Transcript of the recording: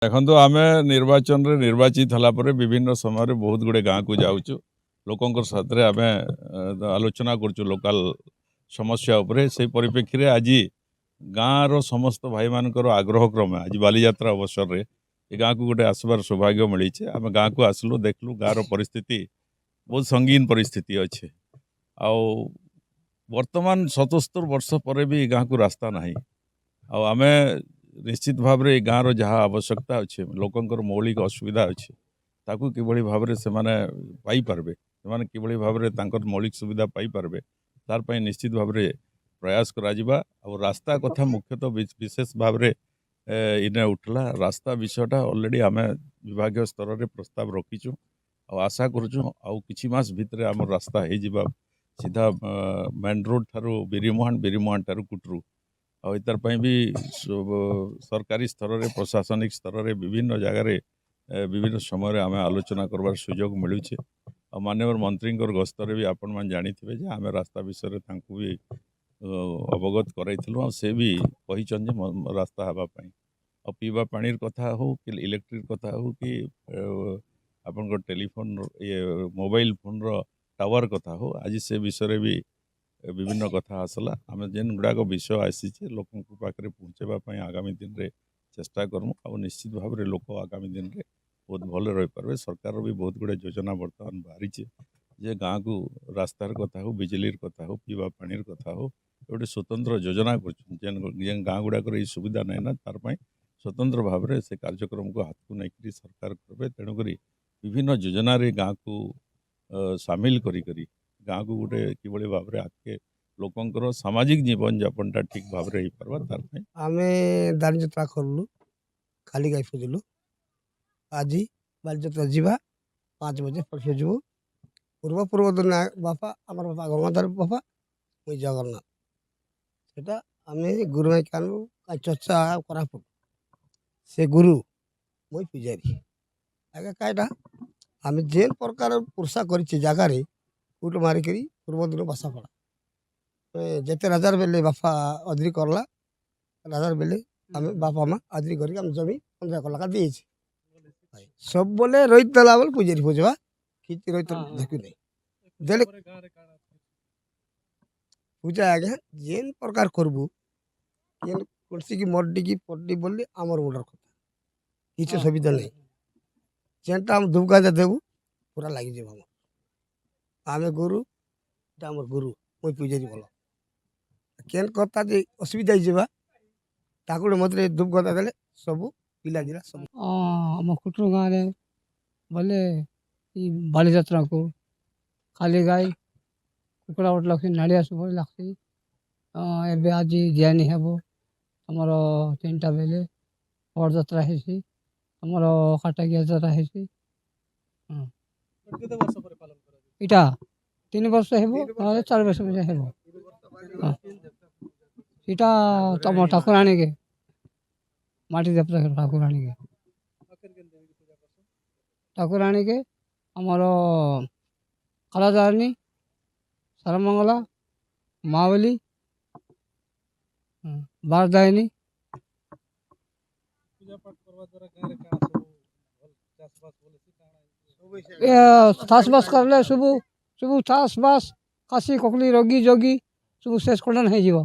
ଦେଖନ୍ତୁ ଆମେ ନିର୍ବାଚନରେ ନିର୍ବାଚିତ ହେଲା ପରେ ବିଭିନ୍ନ ସମୟରେ ବହୁତ ଗୁଡ଼େ ଗାଁକୁ ଯାଉଛୁ ଲୋକଙ୍କ ସାଥିରେ ଆମେ ଆଲୋଚନା କରୁଛୁ ଲୋକାଲ ସମସ୍ୟା ଉପରେ ସେଇ ପରିପ୍ରେକ୍ଷୀରେ ଆଜି ଗାଁର ସମସ୍ତ ଭାଇମାନଙ୍କର ଆଗ୍ରହ କ୍ରମେ ଆଜି ବାଲିଯାତ୍ରା ଅବସରରେ ଏ ଗାଁକୁ ଗୋଟେ ଆସିବାର ସୌଭାଗ୍ୟ ମିଳିଛି ଆମେ ଗାଁକୁ ଆସିଲୁ ଦେଖିଲୁ ଗାଁର ପରିସ୍ଥିତି ବହୁତ ସଙ୍ଗୀନ ପରିସ୍ଥିତି ଅଛି ଆଉ ବର୍ତ୍ତମାନ 77 ବର୍ଷ ପରେ ବି ଏ ଗାଁକୁ ରାସ୍ତା ନାହିଁ ଆଉ ଆମେ ନିଶ୍ଚିତ ଭାବରେ ଏ ଗାଁର ଯାହା ଆବଶ୍ୟକତା ଅଛି ଲୋକଙ୍କର ମୌଳିକ ଅସୁବିଧା ଅଛି ତାକୁ କିଭଳି ଭାବରେ ସେମାନେ ପାଇପାରିବେ ସେମାନେ କିଭଳି ଭାବରେ ତାଙ୍କର ମୌଳିକ ସୁବିଧା ପାଇପାରିବେ ତାର ପାଇଁ ନିଶ୍ଚିତ ଭାବରେ ପ୍ରୟାସ କରାଯିବା ଆଉ ରାସ୍ତା କଥା ମୁଖ୍ୟତଃ ବିଶେଷ ଭାବରେ ଇନେ ଉଠିଲା ରାସ୍ତା ବିଷୟଟା ଅଲରେଡ଼ି ଆମେ ବିଭାଗୀୟ ସ୍ତରରେ ପ୍ରସ୍ତାବ ରଖିଛୁ ଆଉ ଆଶା କରୁଛୁ ଆଉ କିଛି ମାସ ଭିତରେ ଆମର ରାସ୍ତା ହେଇଯିବା ସିଧା ମେନ୍ ରୋଡ୍ ଠାରୁ ବିରିମୁହାଣ ଠାରୁ କୁଟରୁ ଆଉ ଏତାର ପାଇଁ ବି ସରକାରୀ ସ୍ତରରେ ପ୍ରଶାସନିକ ସ୍ତରରେ ବିଭିନ୍ନ ଜାଗାରେ ବିଭିନ୍ନ ସମୟରେ ଆମେ ଆଲୋଚନା କରିବାର ସୁଯୋଗ ମିଳୁଛି ଆଉ ମାନ୍ୟବର ମନ୍ତ୍ରୀଙ୍କର ଗସ୍ତରେ ବି ଆପଣମାନେ ଜାଣିଥିବେ ଯେ ଆମେ ରାସ୍ତା ବିଷୟରେ ତାଙ୍କୁ ବି ଅବଗତ କରାଇଥିଲୁ ଆଉ ସେ ବି କହିଛନ୍ତି ଯେ ରାସ୍ତା ହେବା ପାଇଁ ଆଉ ପିଇବା ପାଣିର କଥା ହେଉ କି ଇଲେକ୍ଟ୍ରିକ୍ କଥା ହେଉ କି ଆପଣଙ୍କ ଟେଲିଫୋନ ମୋବାଇଲ ଫୋନର ଟାୱାର କଥା ହେଉ ଆଜି ସେ ବିଷୟରେ ବି ବିଭିନ୍ନ କଥା ଆସିଲା ଆମେ ଯେନ୍ ଗୁଡ଼ାକ ବିଷୟ ଆସିଛେ ଲୋକଙ୍କ ପାଖରେ ପହଞ୍ଚାଇବା ପାଇଁ ଆଗାମୀ ଦିନରେ ଚେଷ୍ଟା କରମୁ ଆଉ ନିଶ୍ଚିତ ଭାବରେ ଲୋକ ଆଗାମୀ ଦିନରେ ବହୁତ ଭଲରେ ରହିପାରିବେ ସରକାରର ବି ବହୁତ ଗୁଡ଼େ ଯୋଜନା ବର୍ତ୍ତମାନ ବାହାରିଛି ଯେ ଗାଁକୁ ରାସ୍ତାର କଥା ହେଉ ବିଜୁଳିର କଥା ହେଉ ପିଇବା ପାଣିର କଥା ହେଉ ଗୋଟେ ସ୍ୱତନ୍ତ୍ର ଯୋଜନା କରୁଛନ୍ତି ଯେନ୍ ଗାଁ ଗୁଡ଼ାକର ଏଇ ସୁବିଧା ନାହିଁ ନା ତାର ପାଇଁ ସ୍ୱତନ୍ତ୍ର ଭାବରେ ସେ କାର୍ଯ୍ୟକ୍ରମକୁ ହାତକୁ ନେଇକରି ସରକାର କରିବେ ତେଣୁକରି ବିଭିନ୍ନ ଯୋଜନାରେ ଗାଁକୁ ସାମିଲ କରିକରି ଗାଁକୁ ଗୋଟେ କିଭଳି ଭାବରେ ଆଗକେ ଲୋକଙ୍କର ସାମାଜିକ ଜୀବନଯାପନଟା ଠିକ୍ ଭାବରେ ହେଇପାରବା ତାର ପାଇଁ ଆମେ ଦାଣ୍ଡଯାତ୍ରା କଲୁ ଖାଲି ଗାଈ ପୂଜିଲୁ ଆଜି ବାଲିଯାତ୍ରା ଯିବା 5 ବଜେ ପଠେଇ ଯିବୁ ପୂର୍ବ ଦିନ ବାପା ଆମର ବାପା ଗଙ୍ଗାଧର ବାପା ମୁଇଁ ଜଗନ୍ନାଥ ସେଟା ଆମେ ଗୁରୁ ଭାଇ କାନୁ ଚର୍ଚ୍ଚା କୋରାପୁଟ ସେ ଗୁରୁ ମୁଇଁ ପୂଜାରୀ ଆଜ୍ଞା କାଇଟା ଆମେ ଯେନ୍ ପ୍ରକାର ପୁରୁଷା କରିଛେ ଜାଗାରେ କୁଟ ମାରିକିରି ପୂର୍ବ ଦିନ ବାସା ପଡ଼ା ଯେତେ ରାଜାର ବେଲେ ବାପା ଅଦ୍ରି କରଲା ରାଜାର ବେଲେ ଆମେ ବାପା ମା ଆଦ୍ରି କରିକି ଆମେ ଜମି 15 କଲାକା ଦେଇଛି ସବୁବେଳେ ରହିଥିଲା ବେଲେ ପୂଜାରୀ ପୂଜବା କିଛି ରହି ଦେଖୁ ନାହିଁ ଦେଲେ ପୂଜା ଆଜ୍ଞା ଯେନ୍ ପ୍ରକାର କରବୁ ଯେନ୍ କୌଣସି ମର୍ଡି ପଡି ବୋଲି ଆମର ମୁଣ୍ଡର କଥା କିଛି ସୁବିଧା ନାହିଁ ଯେନ୍ଟା ଆମେ ଧୂପକାଜ ଦେବୁ ପୁରା ଲାଗିଯିବ ଆମର ଆମେ ଗୁରୁ এটা আমার গুরু ওই পূজারি বলো কেন কথা যে অসুবিধা ହେଇଯିବା ତାକୁ ଗୋଟେ ମତରେ ଧୂପ କଥା ଦେଲେ ସବୁ ପିଲା ଜିରା ସବୁ ଆମ କୁଟୁର ଗାଁରେ ବୋଲେ ଇ ବାଲିଯାତ୍ରାକୁ ଖାଲି ଗାଈ କୁକୁଡ଼ା ଗୋଟେ ଲାଗ୍ସି ନାଡ଼ିଆ ସବୁ ଲାଗ୍ସି ଏବେ ଆଜି ଦିଆନି ହେବ ଆମର 3ଟା ବେଲେ ବଡ଼ ଯାତ୍ରା ହେଇଛି ଆମର କାଟାକିଆ ଯାତ୍ରା ହେଇଛି ଏଇଟା 3 ବର୍ଷ ହେବ ନହେଲେ 4 ବର୍ଷ ହେବ ସେଇଟା ତମ ଠାକୁରାଣୀକେ ମାଟି ଦେବତା ଠାକୁରାଣୀକେ ଆମର କାଲାଜାରଣୀ ସାରମଙ୍ଗଲା ମାୱଲି ବାରଦାୟିନୀ ଚାଷବାସ କଲେ ସବୁ ଚାଷବାସ ଖାସି କକଲି ରୋଗୀ ଯୋଗୀ ସବୁ ଶେଷ ଖଣ୍ଡନ ହେଇଯିବ